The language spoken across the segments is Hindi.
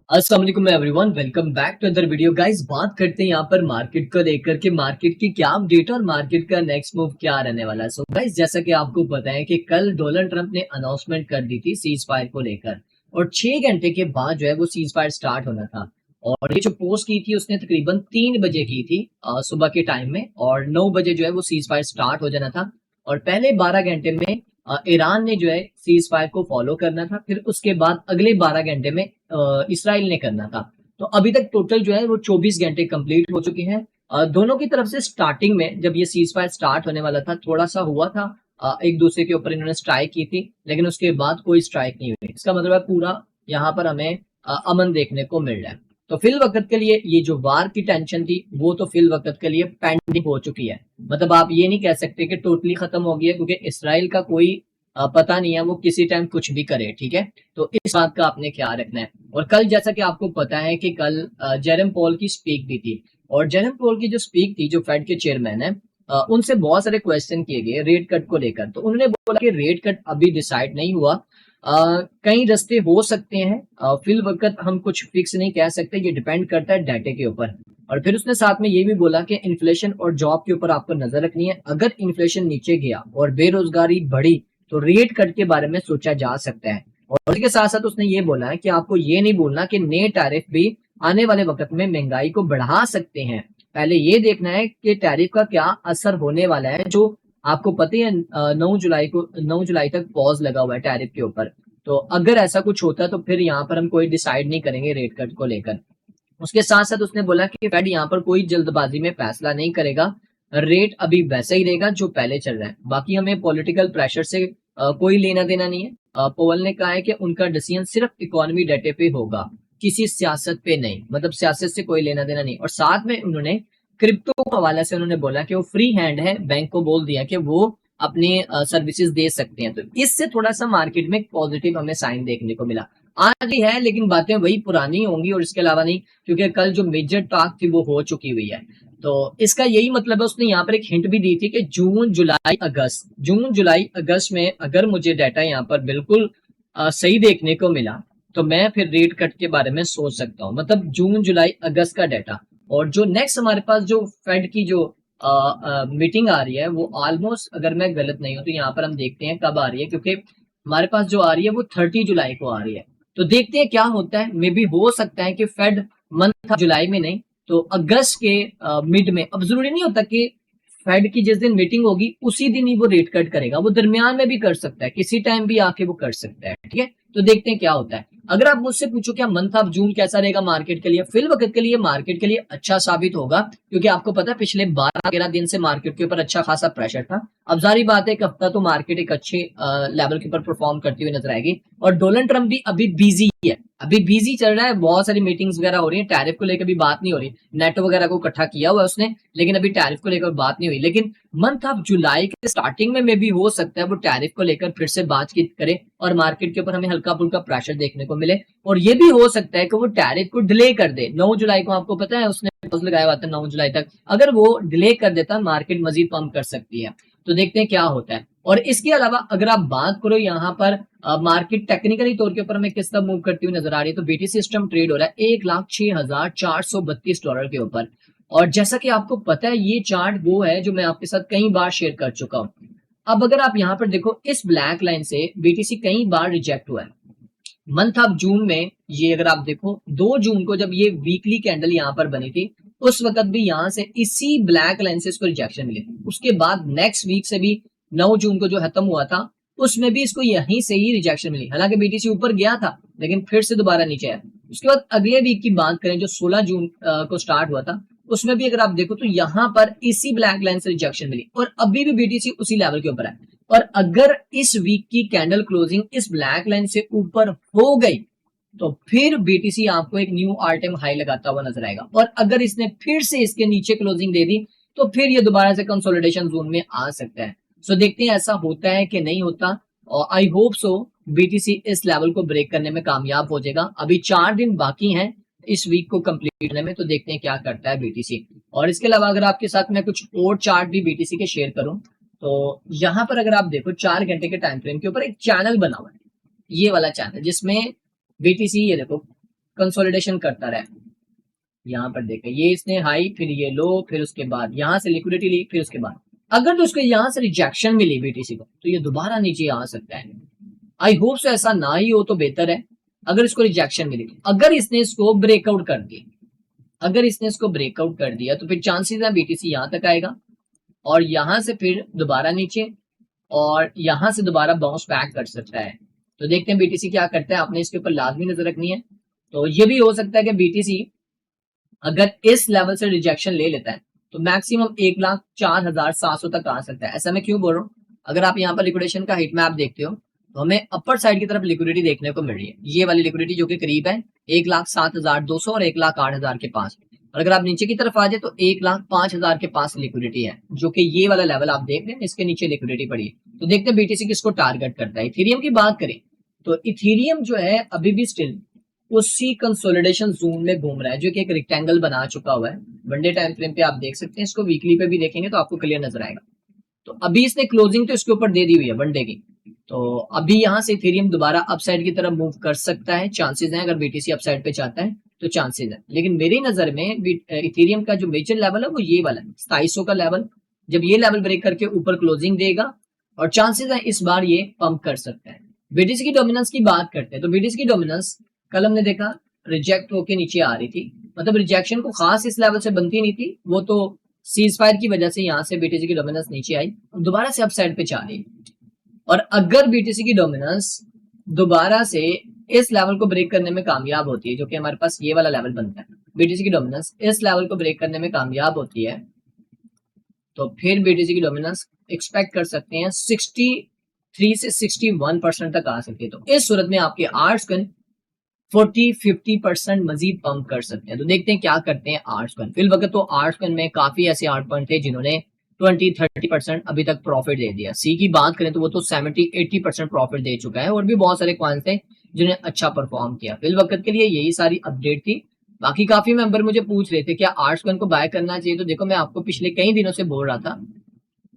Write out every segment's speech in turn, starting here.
अस्सलाम वालेकुम everyone, welcome back to other video. Guys, बात करते हैं यहाँ पर मार्केट को लेकर के मार्केट की क्या अपडेट और मार्केट का नेक्स्ट मूव क्या रहने वाला है। सो गाइस, जैसा कि आपको पता है कि कल डोनाल्ड ट्रंप ने अनाउंसमेंट कर दी थी सीज फायर को लेकर, और 6 घंटे के बाद जो है वो सीज फायर स्टार्ट होना था। और ये जो पोस्ट की थी उसने तकरीबन 3 बजे की थी सुबह के टाइम में, और 9 बजे जो है वो सीज फायर स्टार्ट हो जाना था। और पहले 12 घंटे में ईरान ने जो है सीज फायर को फॉलो करना था, फिर उसके बाद अगले 12 घंटे में इसराइल ने करना था। तो अभी तक टोटल जो है वो 24 घंटे कंप्लीट हो चुके हैं। दोनों की तरफ से स्टार्टिंग में जब ये सीज फायर स्टार्ट होने वाला था थोड़ा सा हुआ था, एक दूसरे के ऊपर इन्होंने स्ट्राइक की थी, लेकिन उसके बाद कोई स्ट्राइक नहीं हुई। इसका मतलब है पूरा यहाँ पर हमें अमन देखने को मिल रहा है। तो फिल वक्त के लिए ये जो वार की टेंशन थी वो तो फिल वक्त के लिए पेंडिंग हो चुकी है। मतलब आप ये नहीं कह सकते कि टोटली खत्म हो गई है, क्योंकि इसराइल का कोई पता नहीं है, वो किसी टाइम कुछ भी करे। ठीक है, तो इस बात का आपने ख्याल रखना है। और कल जैसा कि आपको पता है कि कल जेरम पॉल की स्पीक भी थी, और जेरम पॉल की जो स्पीक थी, जो फेड के चेयरमैन है, उनसे बहुत सारे क्वेश्चन किए गए रेट कट को लेकर। तो उन्होंने बोला कि रेट कट अभी डिसाइड नहीं हुआ, कई रास्ते हो सकते हैं, फिल वक्त हम कुछ फिक्स नहीं कह सकते, ये डिपेंड करता है डाटे के ऊपर। और फिर उसने साथ में ये भी बोला कि इन्फ्लेशन और जॉब के ऊपर आपको नजर रखनी है। अगर इन्फ्लेशन नीचे गया और बेरोजगारी बढ़ी तो रेट कट के बारे में सोचा जा सकता है। और इसके साथ साथ उसने ये बोला है कि आपको ये नहीं बोलना कि नए टैरिफ भी आने वाले वक्त में महंगाई को बढ़ा सकते हैं। पहले ये देखना है कि टैरिफ का क्या असर होने वाला है। जो आपको पता है 9 जुलाई तक पॉज लगा हुआ है टैरिफ के ऊपर। तो अगर ऐसा कुछ होता है तो फिर यहाँ पर हम कोई डिसाइड नहीं करेंगे रेट कट को लेकर। उसके साथ साथ उसने बोला कि फेड यहाँ पर कोई जल्दबाजी में फैसला नहीं करेगा, रेट अभी वैसा ही रहेगा जो पहले चल रहा है। बाकी हमें पॉलिटिकल प्रेशर से कोई लेना देना नहीं है। पोवल ने कहा है कि उनका डिसीजन सिर्फ इकोनॉमी डाटे पे होगा, किसी सियासत पे नहीं। मतलब सियासत से कोई लेना देना नहीं। और साथ में उन्होंने क्रिप्टो के हवाले से उन्होंने बोला कि वो फ्री हैंड है, बैंक को बोल दिया कि वो अपने सर्विसेज दे सकते हैं। तो इससे थोड़ा सा मार्केट में पॉजिटिव हमें साइन देखने को मिला। आज भी है लेकिन बातें वही पुरानी होंगी, और इसके अलावा नहीं, क्योंकि कल जो मेजर टॉक थी वो हो चुकी हुई है। तो इसका यही मतलब है, उसने यहाँ पर एक हिंट भी दी थी कि जून जुलाई अगस्त में अगर मुझे डाटा यहाँ पर बिल्कुल सही देखने को मिला तो मैं फिर रेट कट के बारे में सोच सकता हूँ। मतलब जून जुलाई अगस्त का डाटा। और जो नेक्स्ट हमारे पास जो फेड की जो मीटिंग आ रही है वो ऑलमोस्ट, अगर मैं गलत नहीं हूँ तो यहाँ पर हम देखते हैं कब आ रही है, क्योंकि हमारे पास जो आ रही है वो 30 जुलाई को आ रही है। तो देखते हैं क्या होता है। मे बी हो सकता है कि फेड मंथ जुलाई में नहीं तो अगस्त के मिड में। अब जरूरी नहीं होता कि फेड की जिस दिन मीटिंग होगी उसी दिन ही वो रेट कट करेगा, वो दरमियान में भी कर सकता है, किसी टाइम भी आके वो कर सकता है। ठीक है, तो देखते हैं क्या होता है। अगर आप मुझसे पूछो क्या मंथ ऑफ जून कैसा रहेगा मार्केट के लिए, फिल वक्त के लिए मार्केट के लिए अच्छा साबित होगा, क्योंकि आपको पता है पिछले 12-13 दिन से मार्केट के ऊपर अच्छा खासा प्रेशर था। अब जारी बात है एक हफ्ता तो मार्केट एक अच्छे लेवल के ऊपर परफॉर्म करती हुई नजर आएगी। और डोनाल्ड ट्रंप भी अभी बिजी है, अभी बिजी चल रहा है, बहुत सारी मीटिंग्स वगैरह हो रही है, टैरिफ को लेकर भी बात नहीं हो रही। नेटो वगैरह को इकट्ठा किया हुआ है उसने, लेकिन अभी टैरिफ को लेकर बात नहीं हुई। लेकिन मंथ ऑफ जुलाई के स्टार्टिंग में भी हो सकता है वो टैरिफ को लेकर फिर से बातचीत करे और मार्केट के ऊपर हमें हल्का फुल्का प्रेशर देखने को मिले। और ये भी हो सकता है कि वो टैरिफ को डिले कर दे। 9 जुलाई को आपको पता है उसने पॉज लगाया हुआ था 9 जुलाई तक, अगर वो डिले कर देता मार्केट मजीद पंप कर सकती है। तो देखते हैं क्या होता है। और इसके अलावा अगर आप बात करो यहाँ पर मार्केट टेक्निकली तौर के ऊपर हमें किस तरह मूव करती हुई नजर आ रही है, तो बीटीसी सिस्टम ट्रेड हो रहा है 1,06,432 डॉलर के ऊपर। और जैसा कि आपको पता है ये चार्ट वो है जो मैं आपके साथ कई बार शेयर कर चुका हूं। अब अगर आप यहाँ पर देखो इस ब्लैक लाइन से बीटीसी कई बार रिजेक्ट हुआ है मंथ ऑफ जून में। ये अगर आप देखो 2 जून को जब ये वीकली कैंडल यहाँ पर बनी थी उस वक्त भी यहाँ से इसी ब्लैक लाइन से इसको रिजेक्शन मिली। उसके बाद नेक्स्ट वीक से भी 9 जून को जो खत्म हुआ था उसमें भी इसको यहीं से ही रिजेक्शन मिली। हालांकि बीटीसी ऊपर गया था लेकिन फिर से दोबारा नीचे आया। उसके बाद अगले वीक की बात करें जो 16 जून को स्टार्ट हुआ था, उसमें भी अगर आप देखो तो यहाँ पर इसी ब्लैक लाइन से रिजेक्शन मिली और अभी भी बीटीसी उसी लेवल के ऊपर है। और अगर इस वीक की कैंडल क्लोजिंग इस ब्लैक लाइन से ऊपर हो गई तो फिर बीटीसी आपको एक न्यू ऑल टाइम हाई लगाता हुआ नजर आएगा। और अगर इसने फिर से इसके नीचे क्लोजिंग दे दी तो फिर ये दोबारा से कंसोलिडेशन जोन में आ सकता है। सो देखते हैं ऐसा होता है कि नहीं होता, और आई होप सो बीटीसी इस लेवल को ब्रेक करने में कामयाब हो जाएगा। अभी 4 दिन बाकी हैं इस वीक को कंप्लीट करने में, तो देखते हैं क्या करता है बीटीसी। और इसके अलावा अगर आपके साथ मैं कुछ और चार्ट भी बीटीसी के शेयर करूं तो यहाँ पर अगर आप देखो 4 घंटे के टाइम फ्रेम के ऊपर एक चैनल बना हुआ है, ये वाला चैनल जिसमें बीटीसी, ये देखो कंसोलिडेशन करता रहा। यहाँ पर देखें ये इसने हाई, फिर ये लो, फिर उसके बाद यहाँ से लिक्विडिटी ली, फिर उसके बाद अगर तो उसको यहाँ से रिजेक्शन मिली बीटीसी को तो ये दोबारा नीचे आ सकता है। आई होप सो ऐसा ना ही हो तो बेहतर है। अगर इसको रिजेक्शन मिली, अगर इसने इसको ब्रेकआउट कर दिया, अगर इसने इसको ब्रेकआउट कर दिया तो फिर चांसेस है बीटीसी यहाँ तक आएगा और यहाँ से फिर दोबारा नीचे और यहाँ से दोबारा बाउंस बैक कर सकता है। तो देखते हैं बीटीसी क्या करता है, आपने इसके ऊपर लाजमी नजर रखनी है। तो ये भी हो सकता है कि बीटीसी अगर इस लेवल से रिजेक्शन ले लेता है तो मैक्सिमम 1,04,700 तक आ सकता है। ऐसा मैं क्यों बोल रहा हूँ, अगर आप यहाँ पर लिक्विडेशन का हिट मैप देखते हो तो हमें अपर साइड की तरफ लिक्विडिटी देखने को मिल रही है, ये वाली लिक्विडिटी जो कि करीब है 1,07,200 और 1,08,000 के पास। और अगर आप नीचे की तरफ आ जाए तो 1,05,000 के पास लिक्विडिटी है, जो कि ये वाला लेवल आप देख रहे हैं, इसके नीचे लिक्विडिटी पड़ी है। तो देखते हैं बीटीसी किसको टारगेट करता है। इथेरियम की बात करें तो इथेरियम जो है अभी भी स्टिल उसी कंसोलिडेशन जोन में घूम रहा है, जो कि एक रेक्टेंगल बना चुका हुआ है। वनडे टाइम फ्रेम पे आप देख सकते हैं, इसको वीकली पे भी देखेंगे तो आपको क्लियर नजर आएगा। तो अभी इसने क्लोजिंग तो इसके ऊपर दे दी हुई है वनडे की, तो अभी यहाँ से इथेरियम दोबारा अपसाइड की तरफ मूव कर सकता है, चांसेस हैं। अगर बीटीसी अपसाइड पे चाहता है तो चांसेस है, लेकिन मेरी नजर में इथेरियम का जो मेजर लेवल है वो ये वाला 2700 का लेवल। जब ये लेवल ब्रेक करके ऊपर क्लोजिंग देगा और चांसेस है इस बार ये पंप कर सकता है। बीटीसी की डोमिनेंस की बात करते हैं तो बीटीसी की डोमिनेंस कल हमने देखा रिजेक्ट होके नीचे आ रही थी, मतलब रिजेक्शन को खास इस लेवल से बनती नहीं थी, वो तो सीज फायर की वजह से यहाँ से बीटीसी की डोमिनेंस नीचे आई और दोबारा से अपसाइड पे जा रही। और अगर बीटीसी की डोमिनेंस दोबारा से इस लेवल को ब्रेक करने में कामयाब होती है, जो कि हमारे पास ये वाला लेवल बनता है, बीटीसी की डोमिनेंस इस लेवल को ब्रेक करने में कामयाब होती है तो फिर बीटीसी की डोमिनेंस एक्सपेक्ट कर सकते हैं 63 से 61% तक आ सकती है। तो इस सूरत में आपके आर्ट्स कन 40-50% मजीद पंप कर सकते हैं। तो देखते हैं क्या करते हैं आर्ट्स कन। फिल वक्त तो आर्ट्स कन में काफी ऐसे आर्ट पॉइंट थे जिन्होंने 20-30% अभी तक प्रॉफिट दे दिया। सी की बात करें तो वो तो 70-80% प्रॉफिट दे चुका है, और भी बहुत सारे कॉइन्स थे जिन्हें अच्छा परफॉर्म किया। फिल वक्त के लिए यही सारी अपडेट थी। बाकी काफी मेंबर मुझे पूछ रहे थे क्या आर्ट्स कन को बाय करना चाहिए, तो देखो मैं आपको पिछले कई दिनों से बोल रहा था,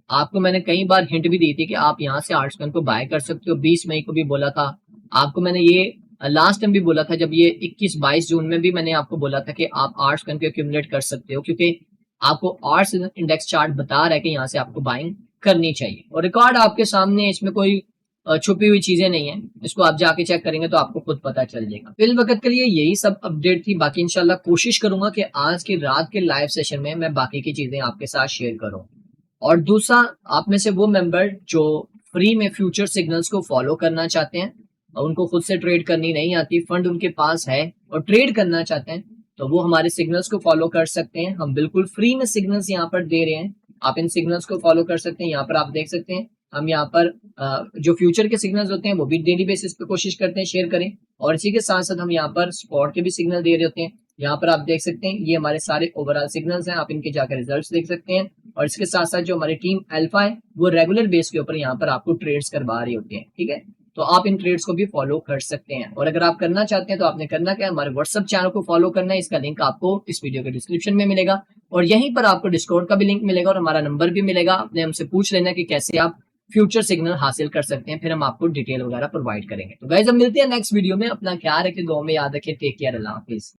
आपको मैंने कई बार हिंट भी दी थी कि आप यहाँ से आर्ट्स कन को बाय कर सकते हो। 20 मई को भी बोला था आपको मैंने, ये लास्ट टाइम भी बोला था जब ये 21-22 जून में भी मैंने आपको बोला था कि आप आर्ट्स कन को एक्यूमुलेट कर सकते हो, क्योंकि आपको आर्ट्स इंडेक्स चार्ट बता रहा है कि यहाँ से आपको बाइंग करनी चाहिए। और रिकॉर्ड आपके सामने, इसमें कोई छुपी हुई चीजें नहीं है, इसको आप जाके चेक करेंगे तो आपको खुद पता चल जाएगा। फिल वक्त के लिए यही सब अपडेट थी। बाकी इंशाल्लाह कोशिश करूंगा कि आज की रात के लाइव सेशन में मैं बाकी की चीजें आपके साथ शेयर करूं। और दूसरा, आप में से वो मेंबर जो फ्री में फ्यूचर सिग्नल्स को फॉलो करना चाहते हैं और उनको खुद से ट्रेड करनी नहीं आती, फंड उनके पास है और ट्रेड करना चाहते हैं, तो वो हमारे सिग्नल्स को फॉलो कर सकते हैं। हम बिल्कुल फ्री में सिग्नल्स यहाँ पर दे रहे हैं, आप इन सिग्नल्स को फॉलो कर सकते हैं। यहाँ पर आप देख सकते हैं हम यहाँ पर जो फ्यूचर के सिग्नल्स होते हैं वो भी डेली बेसिस पे कोशिश करते हैं शेयर करें, और इसी के साथ साथ हम यहाँ पर स्पॉट के भी सिग्नल दे रहे होते हैं। यहाँ पर आप देख सकते हैं ये हमारे सारे ओवरऑल सिग्नल्स हैं, आप इनके जाकर रिजल्ट्स देख सकते हैं। और इसके साथ साथ जो हमारी टीम अल्फा है वो रेगुलर बेस के ऊपर यहाँ पर आपको ट्रेड्स करवा रही होती है, ठीक है। तो आप इन ट्रेड्स को भी फॉलो कर सकते हैं। और अगर आप करना चाहते हैं तो आपने करना क्या है, हमारे व्हाट्सएप चैनल को फॉलो करना है, इसका लिंक आपको इस वीडियो के डिस्क्रिप्शन में मिलेगा, और यहीं पर आपको डिस्कॉर्ड का भी लिंक मिलेगा और हमारा नंबर भी मिलेगा। आपने हमसे पूछ लेना कि कैसे आप फ्यूचर सिग्नल हासिल कर सकते हैं, फिर हम आपको डिटेल वगैरह प्रोवाइड करेंगे। तो गाइस अब मिलते हैं नेक्स्ट वीडियो में, अपना ख्याल रखें, दुआ में याद रखें, टेक केयर, अल्लाह हाफिज।